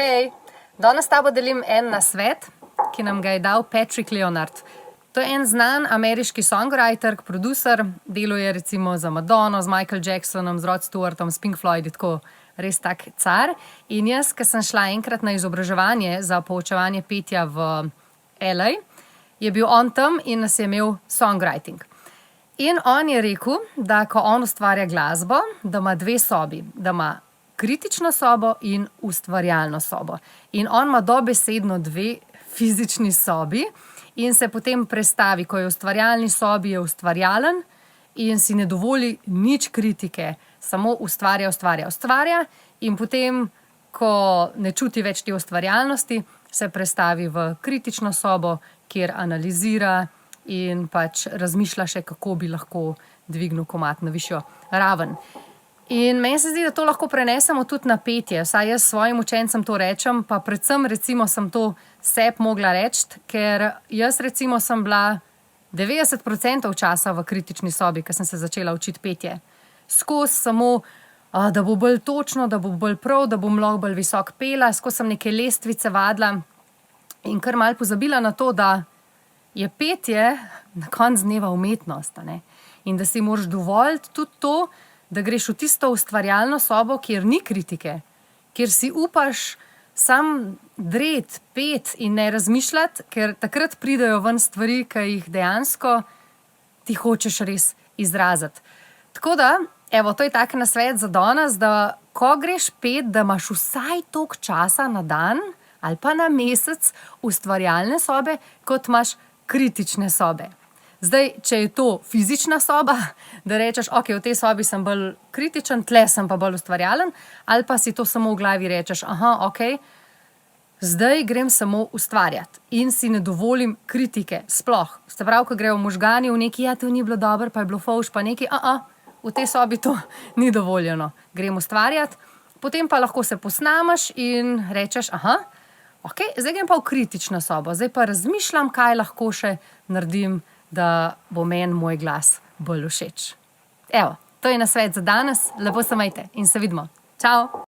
Hej, danes s tabo delim en nasvet, ki nam ga je dal Patrick Leonard. To je en znan ameriški songwriter, producer, deluje recimo za Madonno, z Michael Jacksonom, z Rod Stewartom, s Pink Floyd, tako res tak car. In jaz, ko sem šla enkrat na izobraževanje za poučevanje petja v LA, je bil on tam in nas je imel songwriting. In on je rekel, da ko on ustvarja glasbo, da ima dve sobi, da ima kritično sobo in ustvarjalno sobo. In on ima dobesedno dve fizični sobi in se potem prestavi, ko je v ustvarjalni sobi, je ustvarjalen in si ne dovoli nič kritike, samo ustvarja in potem, ko ne čuti več te ustvarjalnosti, se prestavi v kritično sobo, kjer analizira in pač razmišlja še, kako bi lahko dvignil komad na višjo raven. In meni se zdi, da to lahko prenesemo tudi na petje, vsaj jaz svojim učencem to rečem, pa predvsem recimo sem to sebi mogla reči, ker jaz recimo sem bila 90% časa v kritični sobi, ko sem se začela učiti petje. Skozi samo, da bo bolj točno, da bo bolj prav, da bom lahko bolj visoko pela, skozi sem neke lestvice vadila in kar malo pozabila na to, da je petje na koncu dneva umetnost, a ne? In da si moraš dovoliti tudi to, da greš v tisto ustvarjalno sobo, kjer ni kritike, kjer si upaš sam dret, pet in ne razmišljati, ker takrat pridejo ven stvari, ki jih dejansko ti hočeš res izraziti. Tako da, evo, to je tak nasvet za danes, da ko greš pet, da imaš vsaj toliko časa na dan ali pa na mesec ustvarjalne sobe, kot imaš kritične sobe. Zdaj, če je to fizična soba, da rečeš, ok, v tej sobi sem bolj kritičen, tle sem pa bolj ustvarjalen, ali pa si to samo v glavi rečeš, ok, zdaj grem samo ustvarjati in si ne dovolim kritike, sploh. Se pravi, ko grejo možgani v neki, ja, to ni bilo dobro, pa je bilo fovš, pa neki, v tej sobi to ni dovoljeno. Grem ustvarjati, potem pa lahko se posnameš in rečeš, ok, zdaj grem pa v kritično sobo, zdaj pa razmišljam, kaj lahko še naredim, da bo meni moj glas bolj všeč. Evo, to je nasvet za danes, lepo se majte in se vidimo. Čau!